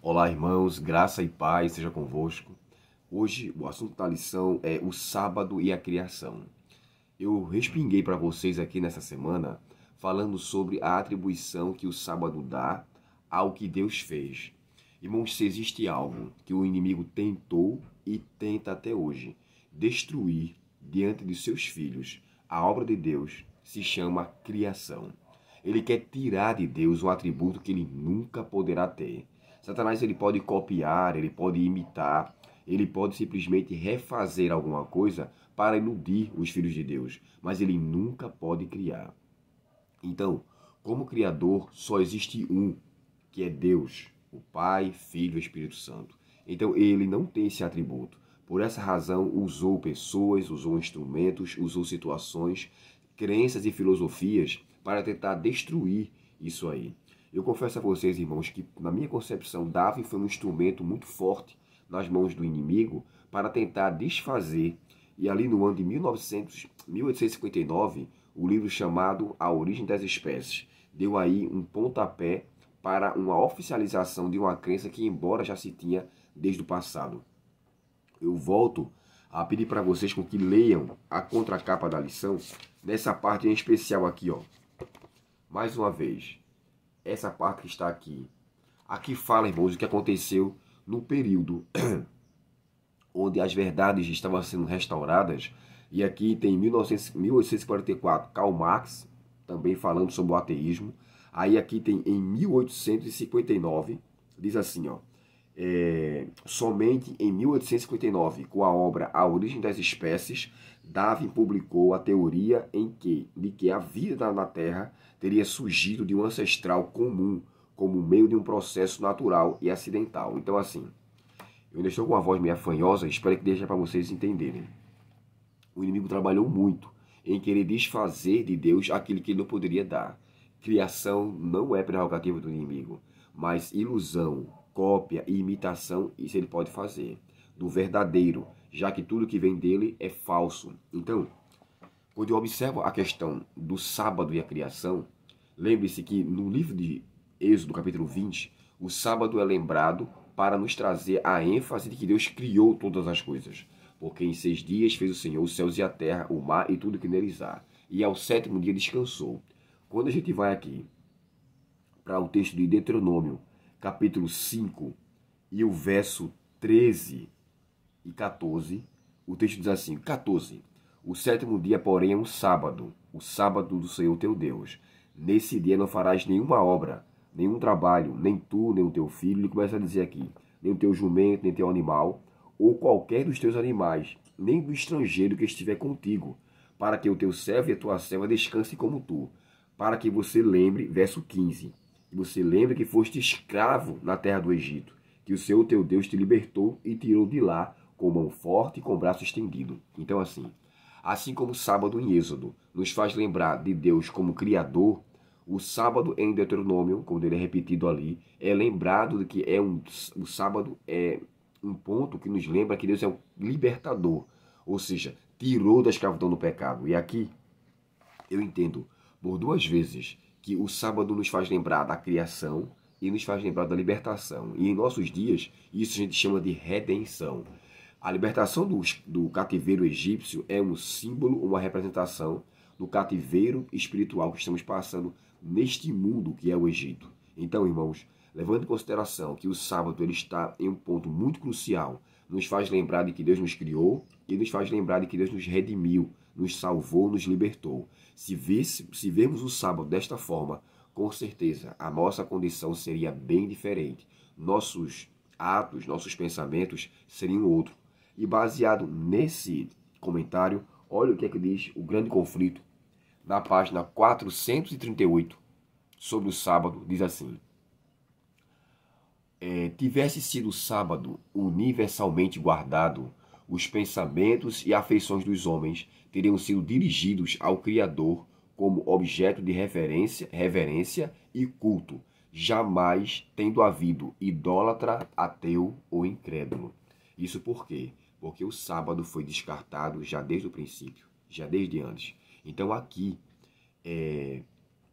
Olá, irmãos, graça e paz seja convosco. Hoje o assunto da lição é o sábado e a criação. Eu respinguei para vocês aqui nessa semana falando sobre a atribuição que o sábado dá ao que Deus fez. Irmãos, se existe algo que o inimigo tentou e tenta até hoje destruir diante de seus filhos, a obra de Deus se chama criação. Ele quer tirar de Deus um atributo que ele nunca poderá ter. Satanás ele pode copiar, ele pode imitar, ele pode simplesmente refazer alguma coisa para iludir os filhos de Deus, mas ele nunca pode criar. Então, como Criador, só existe um, que é Deus, o Pai, Filho e Espírito Santo. Então, ele não tem esse atributo. Por essa razão, usou pessoas, usou instrumentos, usou situações, crenças e filosofias para tentar destruir isso aí. Eu confesso a vocês, irmãos, que na minha concepção, Davi foi um instrumento muito forte nas mãos do inimigo para tentar desfazer. E ali no ano de 1859, o livro chamado A Origem das Espécies deu aí um pontapé para uma oficialização de uma crença que, embora já se tinha desde o passado. Eu volto a pedir para vocês com que leiam a contracapa da lição, nessa parte em especial aqui, ó. Mais uma vez, essa parte que está aqui. Aqui fala, irmãos, o que aconteceu no período onde as verdades estavam sendo restauradas. E aqui tem 1844, Karl Marx, também falando sobre o ateísmo. Aí aqui tem em 1859, diz assim, ó. Somente em 1859, com a obra A Origem das Espécies, Darwin publicou a teoria de que a vida na Terra teria surgido de um ancestral comum, como meio de um processo natural e acidental. Então, assim, eu ainda estou com uma voz meio afanhosa, espero que deixe para vocês entenderem. O inimigo trabalhou muito em querer desfazer de Deus aquilo que ele não poderia dar. Criação não é prerrogativa do inimigo, mas ilusão, cópia e imitação, isso ele pode fazer. Do verdadeiro, já que tudo que vem dele é falso. Então, quando eu observo a questão do sábado e a criação, lembre-se que no livro de Êxodo, capítulo 20, o sábado é lembrado para nos trazer a ênfase de que Deus criou todas as coisas. Porque em 6 dias fez o Senhor os céus e a terra, o mar e tudo que neles há. E ao 7º dia descansou. Quando a gente vai aqui para o texto de Deuteronômio, capítulo 5, e o verso 13 e 14, o texto diz assim, 14. O 7º dia, porém, é um sábado, o sábado do Senhor teu Deus. Nesse dia não farás nenhuma obra, nenhum trabalho, nem tu, nem o teu filho. Ele começa a dizer aqui, nem o teu jumento, nem teu animal, ou qualquer dos teus animais, nem do estrangeiro que estiver contigo, para que o teu servo e a tua serva descansem como tu. Para que você lembre, verso 15, que você lembre que foste escravo na terra do Egito, que o Senhor teu Deus te libertou e tirou de lá com mão forte e com braço estendido. Então, assim como o sábado em Êxodo nos faz lembrar de Deus como Criador, o sábado em Deuteronômio, quando ele é repetido ali, é lembrado de que o sábado é um ponto que nos lembra que Deus é um libertador, ou seja, tirou da escravidão do pecado. E aqui eu entendo por 2 vezes que o sábado nos faz lembrar da criação e nos faz lembrar da libertação. E em nossos dias, isso a gente chama de redenção. A libertação do cativeiro egípcio é um símbolo, uma representação do cativeiro espiritual que estamos passando neste mundo que é o Egito. Então, irmãos, levando em consideração que o sábado ele está em um ponto muito crucial, nos faz lembrar de que Deus nos criou e nos faz lembrar de que Deus nos redimiu, nos salvou, nos libertou. Se vermos o sábado desta forma, com certeza a nossa condição seria bem diferente. Nossos atos, nossos pensamentos seriam outros. E baseado nesse comentário, olha o que é que diz o grande conflito na página 438 sobre o sábado. Diz assim: tivesse sido o sábado universalmente guardado, os pensamentos e afeições dos homens teriam sido dirigidos ao Criador como objeto de reverência e culto, jamais tendo havido idólatra, ateu ou incrédulo. Isso por quê? Porque o sábado foi descartado já desde o princípio, já desde antes. Então aqui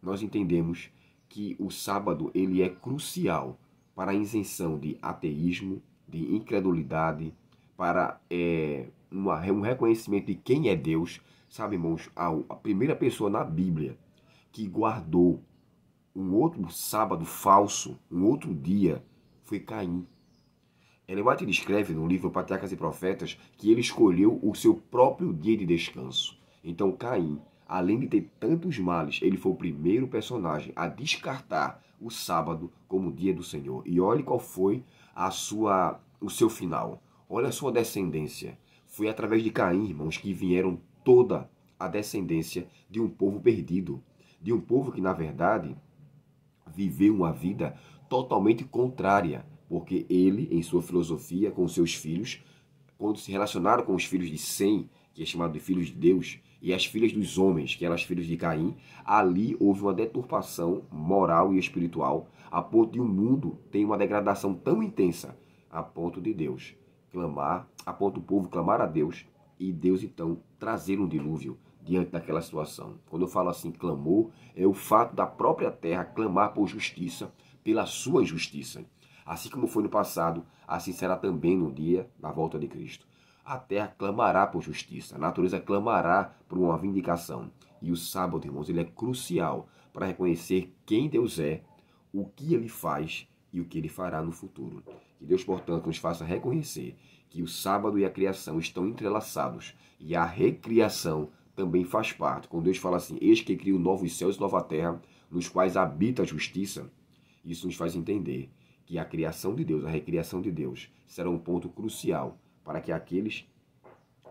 nós entendemos que o sábado ele é crucial para a isenção de ateísmo, de incredulidade, para um reconhecimento de quem é Deus. Sabe, irmãos, a primeira pessoa na Bíblia que guardou um outro sábado falso, um outro dia, foi Caim. Ellen White descreve no livro Patriarcas e Profetas que ele escolheu o seu próprio dia de descanso. Então Caim, além de ter tantos males, ele foi o primeiro personagem a descartar o sábado como dia do Senhor. E olhe qual foi o seu final. Olha a sua descendência. Foi através de Caim, irmãos, que vieram toda a descendência de um povo perdido. De um povo que, na verdade, viveu uma vida totalmente contrária. Porque ele, em sua filosofia, com seus filhos, quando se relacionaram com os filhos de Sem, que é chamado de filhos de Deus, e as filhas dos homens, que eram as filhas de Caim, ali houve uma deturpação moral e espiritual, a ponto de o mundo ter uma degradação tão intensa, a ponto de Deus clamar, a ponto do povo clamar a Deus, e Deus então trazer um dilúvio diante daquela situação. Quando eu falo assim, clamor, é o fato da própria terra clamar por justiça, pela sua justiça. Assim como foi no passado, assim será também no dia da volta de Cristo. A terra clamará por justiça, a natureza clamará por uma vindicação. E o sábado, irmãos, ele é crucial para reconhecer quem Deus é, o que ele faz e o que ele fará no futuro. Que Deus, portanto, nos faça reconhecer que o sábado e a criação estão entrelaçados e a recriação também faz parte. Quando Deus fala assim, eis que cria novos céus e nova terra, nos quais habita a justiça, isso nos faz entender que a criação de Deus, a recriação de Deus, será um ponto crucial para que aqueles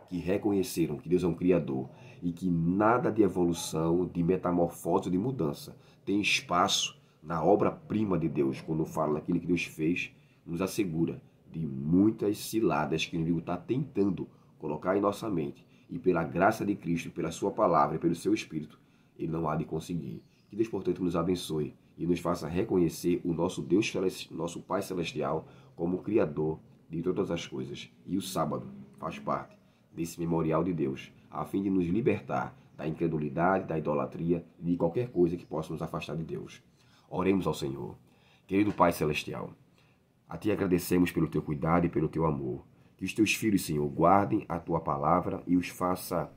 que reconheceram que Deus é um Criador e que nada de evolução, de metamorfose, de mudança tem espaço na obra-prima de Deus, quando fala naquilo que Deus fez, nos assegura de muitas ciladas que o inimigo está tentando colocar em nossa mente. E pela graça de Cristo, pela sua palavra e pelo seu Espírito, ele não há de conseguir. Que Deus, portanto, nos abençoe e nos faça reconhecer o nosso Deus, nosso Pai Celestial, como o Criador de todas as coisas. E o sábado faz parte desse memorial de Deus, a fim de nos libertar da incredulidade, da idolatria e de qualquer coisa que possa nos afastar de Deus. Oremos ao Senhor. Querido Pai Celestial, a Ti agradecemos pelo Teu cuidado e pelo Teu amor. Que os Teus filhos, Senhor, guardem a Tua palavra e os faça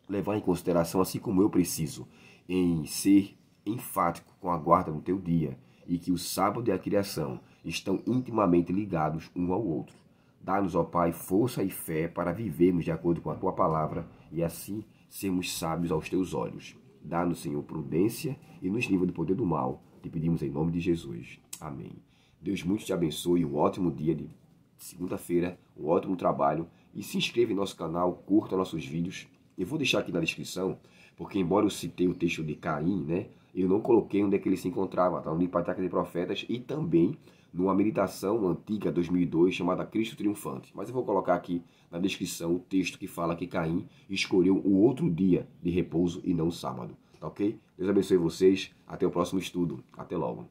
levar em consideração, assim como eu preciso, em ser enfático com a guarda do Teu dia, e que o sábado e a criação estão intimamente ligados um ao outro. Dá-nos, ó Pai, força e fé para vivermos de acordo com a Tua palavra e assim sermos sábios aos Teus olhos. Dá-nos, Senhor, prudência e nos livra do poder do mal. Te pedimos em nome de Jesus. Amém. Deus muito te abençoe, um ótimo dia de segunda-feira, um ótimo trabalho. E se inscreva em nosso canal, curta nossos vídeos. Eu vou deixar aqui na descrição, porque embora eu citei o texto de Caim, né, eu não coloquei onde é que ele se encontrava. Está no livro Patriarcas e Profetas e também numa meditação antiga, 2002, chamada Cristo Triunfante. Mas eu vou colocar aqui na descrição o texto que fala que Caim escolheu o outro dia de repouso e não o sábado. Tá ok? Deus abençoe vocês. Até o próximo estudo. Até logo.